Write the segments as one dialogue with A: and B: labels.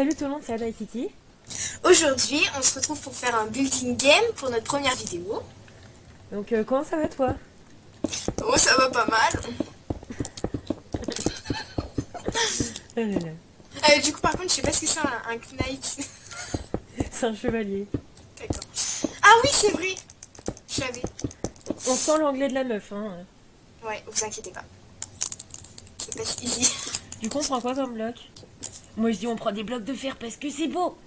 A: Salut tout le monde, c'est Ada et Kiki.
B: Aujourd'hui, on se retrouve pour faire un building game pour notre première vidéo.
A: Donc comment ça va toi?
B: Oh, ça va pas mal.
A: Ah là là.
B: Du coup, par contre, je sais pas ce que c'est un knight.
A: C'est un chevalier.
B: D'accord. Ah oui, c'est vrai. Je savais.
A: On sent l'anglais de la meuf, hein.
B: Ouais, vous inquiétez pas. C'est pas si easy.
A: Du coup on prend quoi comme bloc? Moi je dis on prend des blocs de fer parce que c'est beau.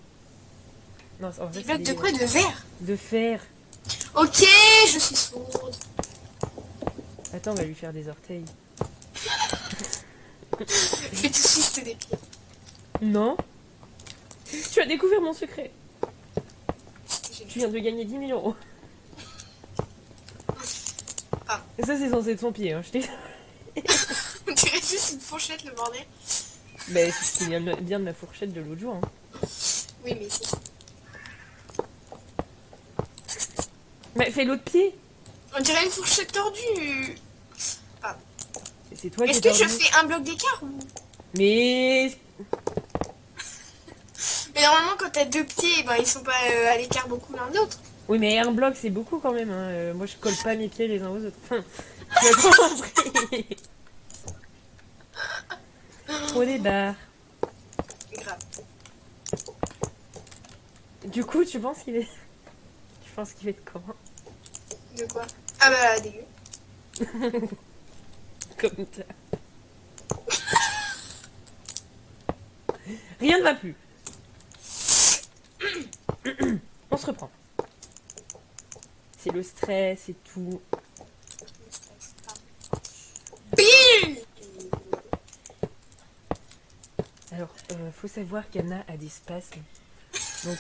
A: Non, en
B: Des
A: fait
B: blocs
A: c'est
B: de quoi? De verre?
A: de fer.
B: Ok, je suis sourde.
A: Attends, on va lui faire des orteils.
B: Fais tout juste des pieds.
A: Non. Tu as découvert mon secret.
B: C'était
A: Tu
B: génial.
A: viens de gagner 10 000 euros.
B: Ah.
A: Et ça c'est censé être son pied, hein. Je t'ai...
B: On dirait juste une fourchette, le bordel.
A: Bah c'est ce qui vient bien de ma fourchette de l'autre jour, hein.
B: Oui, mais c'est ça.
A: Bah fais l'autre pied.
B: On dirait une fourchette tordue.
A: C'est toi qui
B: Est-ce
A: es
B: que je
A: tordu.
B: fais un bloc d'écart ou...
A: Mais...
B: Mais normalement, quand t'as deux pieds, ben, ils sont pas à l'écart beaucoup l'un de l'autre.
A: Oui, mais un bloc, c'est beaucoup quand même. Hein. Moi, je colle pas mes pieds les uns aux autres. Enfin, tu as compris. Trop des barres.
B: Grave.
A: Du coup, tu penses qu'il est... Tu penses qu'il va être comment?
B: De quoi? Ah bah, dégueu.
A: Comme ça. Rien ne va plus. On se reprend. C'est le stress et tout.
B: Pile.
A: Alors, faut savoir qu'Anna a des spasmes. Donc,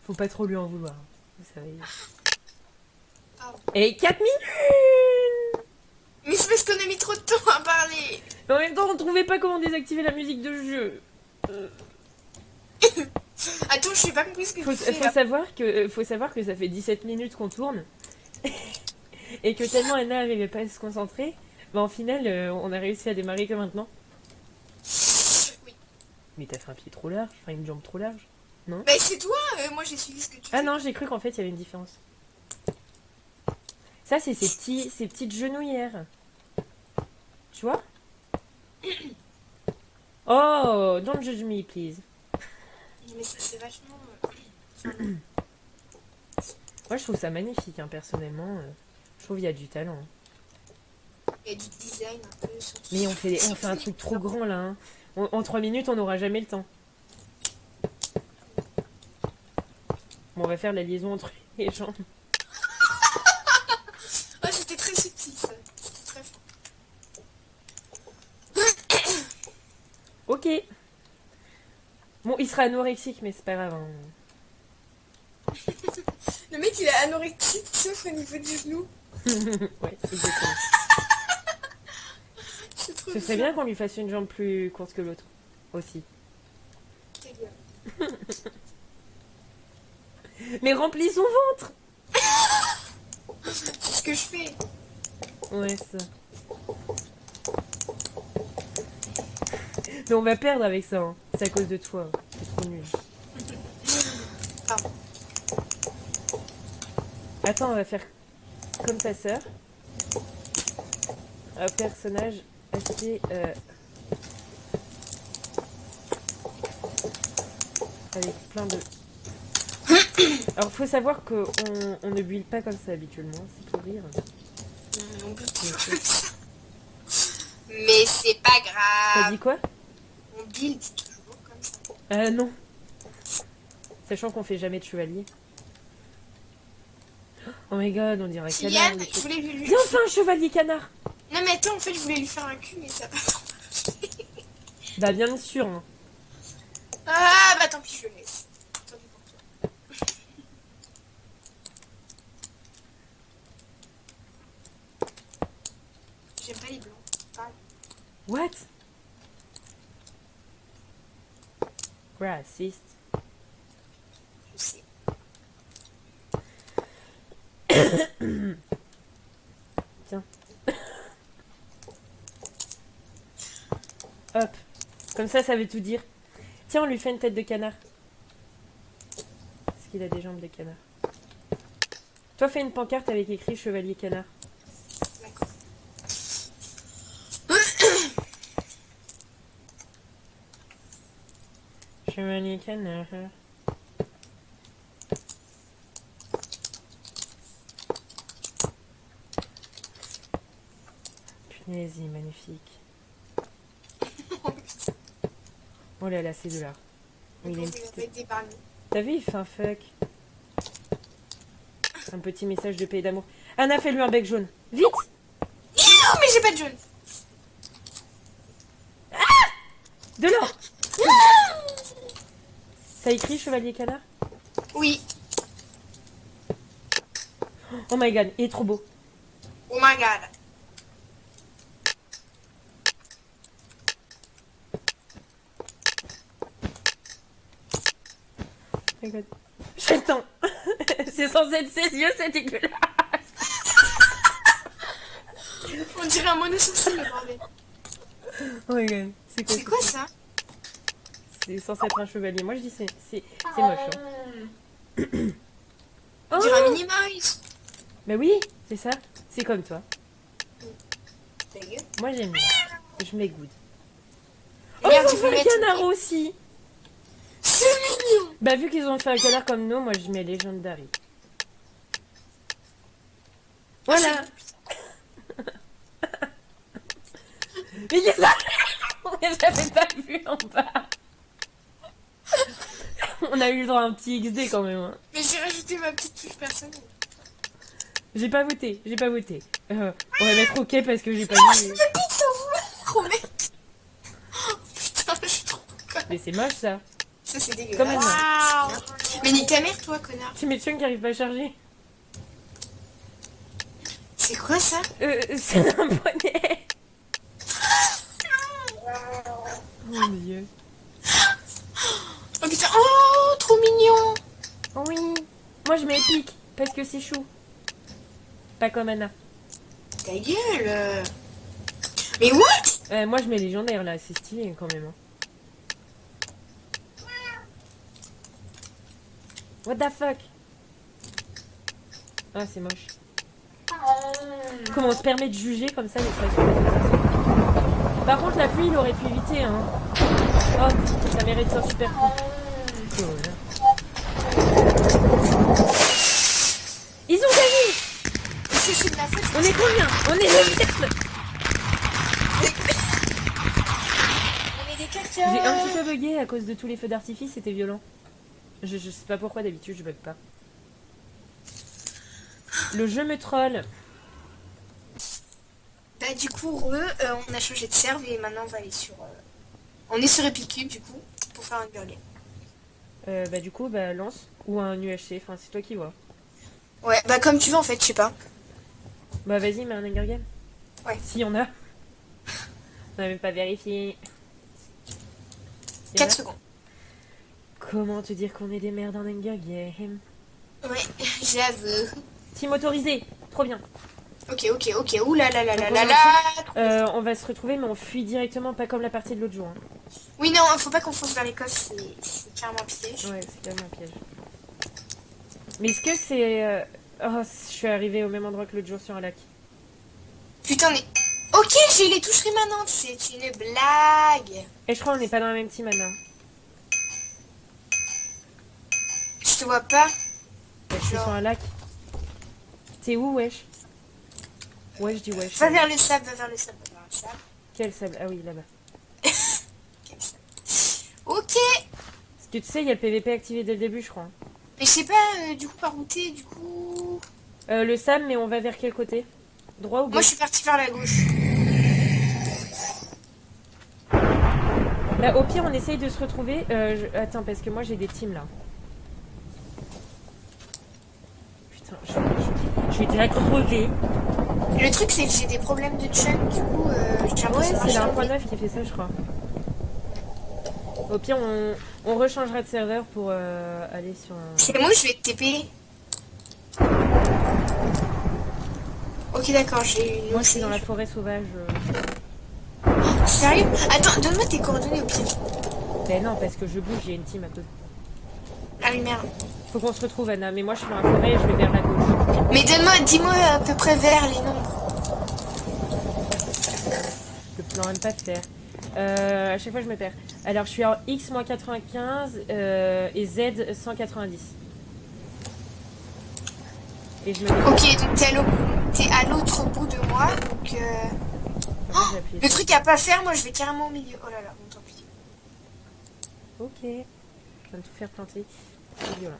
A: faut pas trop lui en vouloir. Vous savez.
B: Pardon.
A: Et 4 minutes.
B: Mais c'est parce qu'on a mis trop de temps à parler.
A: Mais en même temps, on trouvait pas comment désactiver la musique de jeu.
B: Attends, je sais pas compris ce que tu fais
A: Faut
B: là.
A: savoir que ça fait 17 minutes qu'on tourne. Et que tellement Anna n'arrivait pas à se concentrer, bah en final, on a réussi à démarrer que maintenant.
B: Oui.
A: Mais t'as fait un pied trop large, enfin une jambe trop large, non?
B: Bah c'est toi, moi j'ai suivi ce que tu
A: Ah
B: fais.
A: non, j'ai cru qu'en fait il y avait une différence. Ça, c'est ces petites genouillères. Tu vois? Oh, don't judge me, please.
B: Mais ça c'est vachement...
A: Moi, je trouve ça magnifique, hein, personnellement. Je trouve qu'il y a du talent.
B: Il y a du design un peu sur...
A: Mais on fait un truc trop grand, là. Hein. En 3 minutes, on n'aura jamais le temps. Bon, on va faire la liaison entre les jambes.
B: Oh, c'était très subtil ça. C'était très fort.
A: Ok. Bon, il sera anorexique, mais c'est pas grave. Hein.
B: Le mec il est anorectique sauf au niveau du genou.
A: Ouais, exactement.
B: C'est trop
A: Ce serait bien qu'on lui fasse une jambe plus courte que l'autre. Aussi.
B: Ta gueule.
A: Mais remplis son ventre.
B: C'est ce que je fais.
A: Ouais, ça. Mais on va perdre avec ça. Hein. C'est à cause de toi. C'est trop nul.
B: Pardon.
A: Attends, on va faire comme ta sœur. Un personnage assez... avec plein de... Alors, faut savoir qu'on on ne build pas comme ça habituellement. C'est pour rire.
B: Non, plus.
A: Donc,
B: Mais c'est pas
A: T'as
B: grave.
A: dit quoi?
B: On build toujours comme ça.
A: Non. Sachant qu'on fait jamais de chevalier. Oh my god, on dirait un canard.
B: Kylian, je voulais lui...
A: Viens, enfin un chevalier canard.
B: Non mais attends, en fait je voulais lui faire un cul mais ça va pas trop marcher.
A: Bah bien sûr. Hein.
B: Ah bah tant pis, je le laisse. Tant pis pour toi. J'aime pas les blancs. Pas...
A: What? Raciste.
B: Je sais.
A: Tiens. Hop. Comme ça veut tout dire. Tiens, on lui fait une tête de canard. Parce qu'il a des jambes de canard. Toi, fais une pancarte avec écrit Chevalier Canard.
B: D'accord.
A: Chevalier Canard. Punaise, il est magnifique. Oh là là, c'est de l'art.
B: Mais
A: Il
B: bon,
A: est une
B: il va
A: petite-
B: pas être débarqué.
A: T'as vu, il fait un fuck. Un petit message de paix et d'amour. Anna, fais-lui un bec jaune. Vite!
B: Non, mais j'ai pas de jaune.
A: De l'or! T'as écrit Chevalier Canard?
B: Oui.
A: Oh my god, il est trop beau.
B: Oh my god.
A: Oh my god. J'ai le temps. C'est censé être ses yeux, c'est dégueulasse.
B: On dirait un monosourcil, le bordel.
A: Oh my god.
B: C'est quoi ça?
A: C'est censé être un chevalier. Moi je dis c'est moche. Hein.
B: On dirait un Minimize.
A: Bah oui, c'est ça. C'est comme toi.
B: Ta gueule.
A: Moi j'aime bien. Je m'égoude.
B: Et
A: Oh,
B: merde,
A: ils
B: il
A: ont
B: faut
A: fait un
B: mettre...
A: canard aussi.
B: C'est mignon.
A: Bah vu qu'ils ont fait un canard comme nous, moi je mets Legendary. Voilà. Mais qu'est-ce que ça? J'avais pas vu en bas. On a eu le droit à un petit XD quand même. Hein.
B: Mais j'ai rajouté ma petite touche personnelle.
A: J'ai pas voté, j'ai pas voté. On va mettre OK parce que j'ai pas
B: Non,
A: vu.
B: je me pique trop mec. Putain, je suis trop conne.
A: Mais c'est moche ça.
B: Ça, c'est dégueulasse.
A: Comme elle.
B: Waouh. Mais nique ta mère, toi, connard.
A: C'est mes qui arrive pas à charger.
B: C'est quoi ça?
A: C'est un bonnet. Oh mon dieu.
B: Oh putain, oh, trop mignon.
A: Oh oui. Moi je mets épique parce que c'est chou. Pas comme Anna.
B: Ta gueule. Mais what?
A: Moi je mets légendaire là, c'est stylé quand même. Hein. What the fuck? Ah c'est moche. Comment on se permet de juger comme ça les créations? Par contre la pluie il aurait pu éviter hein. Oh ça mérite un super coup. Oh, ils ont gagné.
B: C'est de ma faute.
A: On est combien? On est le 7.
B: On est des caca.
A: J'ai un petit peu bugué à cause de tous les feux d'artifice, c'était violent. Je sais pas pourquoi d'habitude je bug pas. Le jeu me troll.
B: Bah du coup, on a changé de serve et maintenant on va aller sur... On est sur Epic Cube du coup, pour faire un burger.
A: Bah du coup, bah lance. Ou un UHC, enfin c'est toi qui vois.
B: Ouais, bah comme tu veux en fait, je sais pas.
A: Bah vas-y, mets un Hunger Game.
B: Ouais.
A: Si y en a. On n'avait pas vérifié.
B: 4 secondes.
A: Comment te dire qu'on est des merdes en Hunger Game?
B: Ouais, j'avoue.
A: Team autorisé, trop bien.
B: Ok, ouh là là là là
A: Donc,
B: là
A: on
B: là.
A: On va se retrouver, mais on fuit directement, pas comme la partie de l'autre jour. Hein.
B: Oui, non, faut pas qu'on fonce vers les coffres, c'est carrément un piège.
A: Ouais, c'est quand même un piège. Mais est-ce que c'est... Oh, je suis arrivée au même endroit que l'autre jour sur un lac.
B: Putain, mais... Ok, j'ai les touches rémanentes, c'est une blague.
A: Et je crois qu'on n'est pas dans la même team, Anna.
B: Je te vois pas.
A: Je suis sur un lac. T'es où, wesh? Ouais, je dis wesh.
B: Va vers le sable, va vers le sable, va vers le sable.
A: Quel sable? Ah oui, là-bas.
B: Quel sable. Ok.
A: Parce que tu sais, il y a le PVP activé dès le début, je crois.
B: Mais je sais pas, du coup, par où t'es, du coup...
A: Le sable, mais on va vers quel côté? Droit ou
B: Moi,
A: gauche?
B: je suis partie vers la gauche.
A: Bah, au pire, on essaye de se retrouver. Attends, parce que moi, j'ai des teams, là. Putain, je vais déjà crever.
B: Le truc, c'est que j'ai des problèmes de chunk, du coup, j'ai
A: Ouais,
B: l'impression
A: c'est
B: de
A: la
B: marcher.
A: 1.9 qui fait ça, je crois. Au pire, on rechangera de serveur pour aller sur un...
B: C'est moi, je vais te TP. Ok, d'accord, j'ai une...
A: Moi, je suis dans la forêt sauvage.
B: Sérieux? Attends, donne-moi tes coordonnées au pire.
A: Ben non, parce que je bouge, j'ai une team à côté.
B: Ah oui, merde.
A: Faut qu'on se retrouve, Anna. Mais moi, je suis dans la forêt et je vais vers la gauche.
B: Mais dis-moi à peu près vers les nombres.
A: Le plan aime pas faire. À chaque fois, je me perds. Alors, je suis en X-95 et Z 190. Et je me mets...
B: Ok, donc t'es à l'autre bout de moi, donc
A: j'appuie.
B: le truc à pas faire, moi je vais carrément au milieu. Oh là là, bon tant pis.
A: Ok. Je viens de tout faire planter. C'est violent.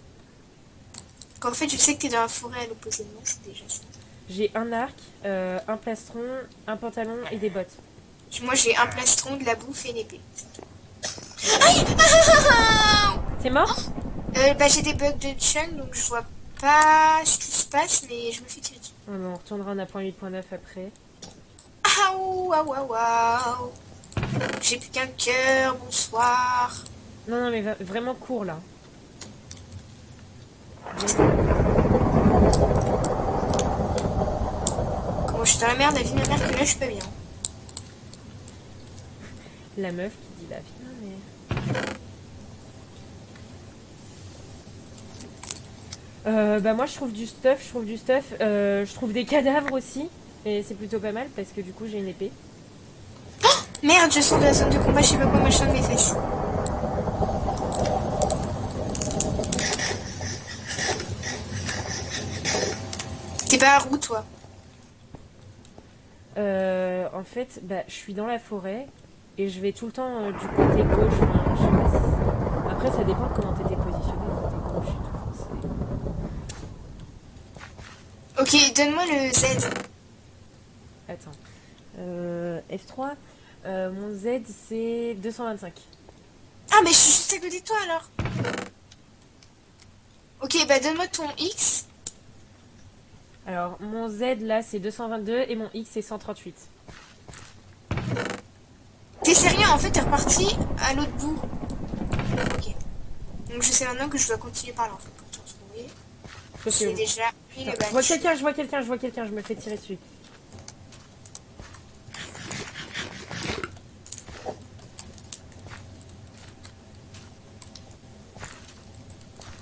B: En fait, je sais que t'es dans la forêt à l'opposé de moi, c'est déjà ça.
A: J'ai un arc, un plastron, un pantalon et des bottes.
B: Moi j'ai un plastron, de la bouffe et une épée.
A: T'es mort?
B: Bah j'ai des bugs de chunk, donc je vois pas ce qui se passe, mais je me fais tirer dessus.
A: Oh non, on retournera en appoint 8.9 après.
B: Aouh, waouh, waouh, waouh. J'ai plus qu'un cœur, bonsoir.
A: Non, non, mais vraiment court là.
B: Comment je suis dans la merde, la vie de ma mère, que là je suis pas bien.
A: La meuf qui dit la vie de ma mère. Bah moi je trouve du stuff, je trouve des cadavres aussi. Et c'est plutôt pas mal parce que du coup j'ai une épée.
B: Merde, je sors de la zone de combat, je sais pas quoi, machin de mes fesses. T'es pas à roue, toi?
A: En fait, bah je suis dans la forêt et je vais tout le temps du côté gauche. Enfin, je sais pas si... Après ça dépend de comment t'étais positionné, côté gauche et tout.
B: Ok, donne-moi le Z.
A: Attends. F3. Mon Z c'est 225.
B: Ah, mais je suis juste à côté de toi alors. Ok, bah donne-moi ton X.
A: Alors mon Z là c'est 222 et mon X c'est 138.
B: T'es sérieux? En fait, t'es reparti à l'autre bout. Ok. Donc je sais maintenant que je dois continuer par là en fait pour te retrouver. J'ai déjà pris le
A: Je vois quelqu'un, je me fais tirer dessus.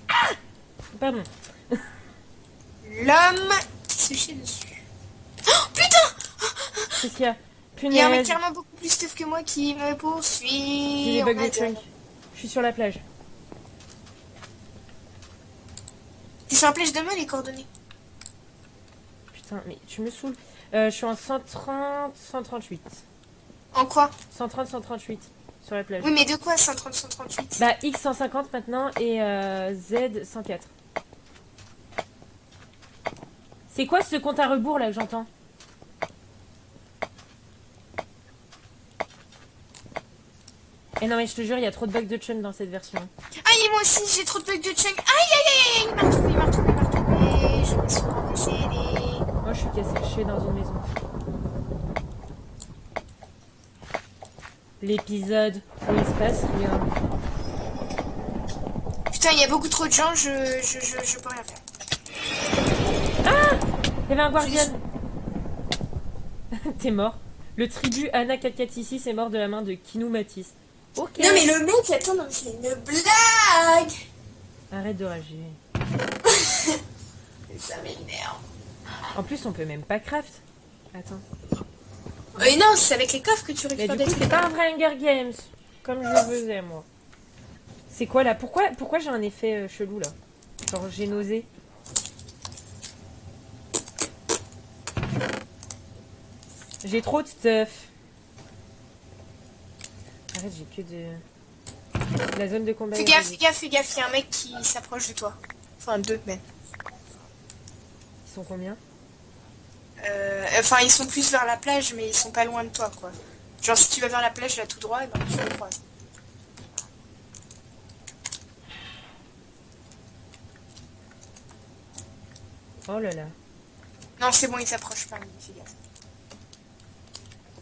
A: Ah, pardon.
B: L'homme qui se chie dessus. Oh putain!
A: Qu'est-ce qu'il y a?
B: Il y a un mec
A: Punaise.
B: carrément beaucoup plus stuff que moi qui me poursuit.
A: J'ai des
B: On
A: bugs
B: a
A: de chunk. Je suis sur la plage.
B: T'es sur la plage de moi les coordonnées.
A: Putain, mais tu me saoules. Je suis en 130, 138.
B: En quoi?
A: 130, 138 sur la plage.
B: Oui, mais de quoi 130, 138?
A: Bah X 150 maintenant et Z 104. C'est quoi ce compte à rebours là que j'entends? Eh non mais je te jure, il y a trop de bugs de chunk dans cette version.
B: Aïe, moi aussi j'ai trop de bugs de chunk. Aïe, aïe, aïe, aïe, il m'a retrouvé, il m'a retrouvé, il m'a retrouvé. Je me suis ramassé.
A: Moi je suis cassée, je suis dans une maison. L'épisode où il se passe rien.
B: Putain, il y a beaucoup trop de gens, je peux rien faire.
A: Ah, il y avait un guardian. T'es mort. Le tribut Anna 446 est mort de la main de Kinou Matisse. Ok.
B: Non, mais le mec, attends, non, mais c'est une blague.
A: Arrête de rager.
B: Ça m'énerve.
A: En plus, on peut même pas craft. Attends.
B: Non, c'est avec les coffres que tu
A: Mais
B: récupères
A: du
B: des
A: coup, c'est
B: trucs.
A: pas un vrai Hunger Games. Comme je le faisais, moi. C'est quoi là? Pourquoi j'ai un effet chelou là? Genre, j'ai nausé. J'ai trop de stuff. Arrête, j'ai que de... La zone de combat.
B: Fais gaffe, fais gaffe, fais gaffe, il y a un mec qui s'approche de toi. Enfin, deux même.
A: Ils sont combien?
B: Enfin, ils sont plus vers la plage, mais ils sont pas loin de toi, quoi. Genre, si tu vas vers la plage, là, tout droit, et ben, tu les croises.
A: Oh là là.
B: Non, c'est bon, ils s'approchent pas, mais fais gaffe.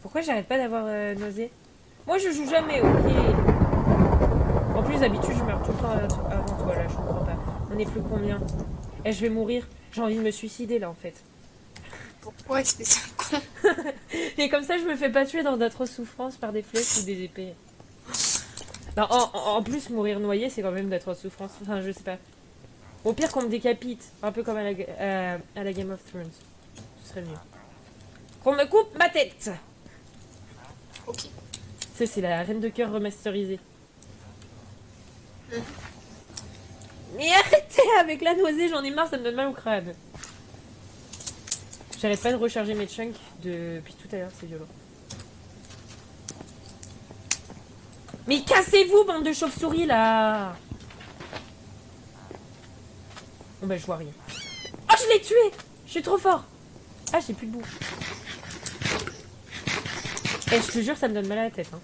A: Pourquoi j'arrête pas d'avoir nausé? Moi, je joue jamais, ok. En plus, d'habitude, je meurs tout le temps avant toi, là, je comprends pas. On est plus combien? Eh, je vais mourir. J'ai envie de me suicider, là, en fait.
B: Pourquoi est-ce que c'est un con?
A: Et comme ça, je me fais pas tuer dans d'atroces souffrances par des flèches ou des épées. Non, en plus, mourir noyé, c'est quand même d'être en souffrance. Enfin, je sais pas. Au pire, qu'on me décapite. Un peu comme à la Game of Thrones. Ce serait mieux. Qu'on me coupe ma tête.
B: Ok.
A: Ça, c'est la Reine de Cœur remasterisée. Mais arrêtez avec la nausée, j'en ai marre, ça me donne mal au crâne. J'arrête pas de recharger mes chunks depuis tout à l'heure, c'est violent. Mais cassez-vous, bande de chauves-souris, là. Bon bah je vois rien. Oh, je l'ai tué. Je suis trop fort. Ah, j'ai plus de bouffe. Eh, je te jure, ça me donne mal à la tête. Hein.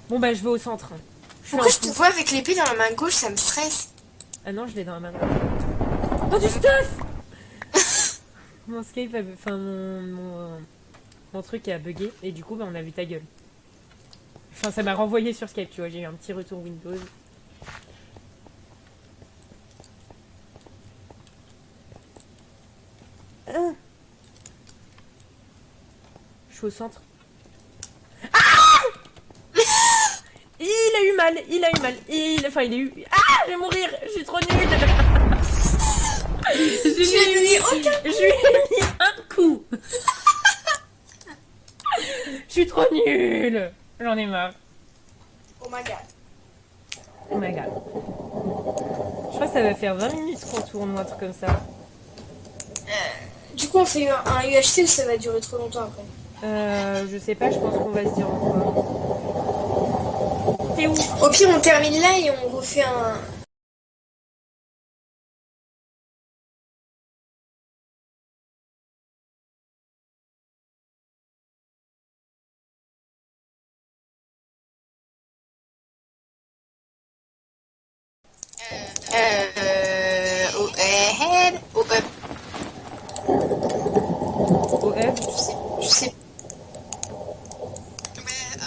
A: Bon bah je vais au centre. Hein.
B: Pourquoi je te vois avec l'épée dans la main gauche, ça me stresse.
A: Ah non, je l'ai dans la main droite. Oh, du stuff. Mon Skype, enfin mon truc a bugué et du coup bah, on a vu ta gueule. Enfin, ça m'a renvoyé sur Skype, tu vois, j'ai eu un petit retour Windows. Je suis au centre. Ah! Il a eu mal, il a eu mal. Enfin, il a eu... Ah! Je vais mourir, je suis trop nulle. Je lui ai mis un coup. Je suis trop nulle. J'en ai marre.
B: Oh my god.
A: Oh my god. Je crois que ça va faire 20 minutes qu'on tourne ou un truc comme ça.
B: Du coup, on fait un UHC ou ça va durer trop longtemps après?
A: Je sais pas, je pense qu'on va se dire au revoir. T'es où?
B: Au pire, on termine là et on refait un... au head, au up.
A: Au hub?
B: Je sais.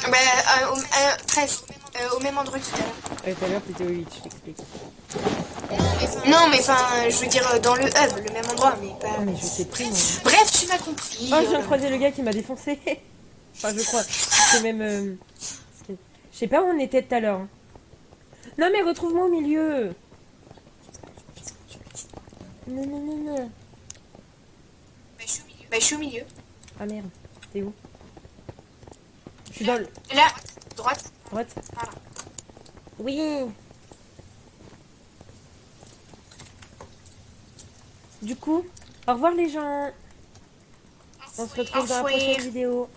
B: Bah, 13. Au même endroit que tout à l'heure.
A: Tout à l'heure, t'étais au 8, je t'explique.
B: Non, mais enfin, je veux dire dans le hub, le même endroit, mais pas...
A: Ah, mais je sais plus, moi.
B: Bref, tu m'as compris.
A: Oh, je viens de croiser le gars qui m'a défoncé. Enfin, je crois. C'est même... Je sais pas où on était tout à l'heure. Hein. Non, mais retrouve-moi au milieu. Non, non, non, non.
B: Bah, je suis au milieu.
A: Ah, merde. T'es où? Je suis dans le...
B: Là, droite.
A: Droite.
B: Voilà.
A: Oui. Du coup, au revoir les gens. On se retrouve dans la prochaine vidéo.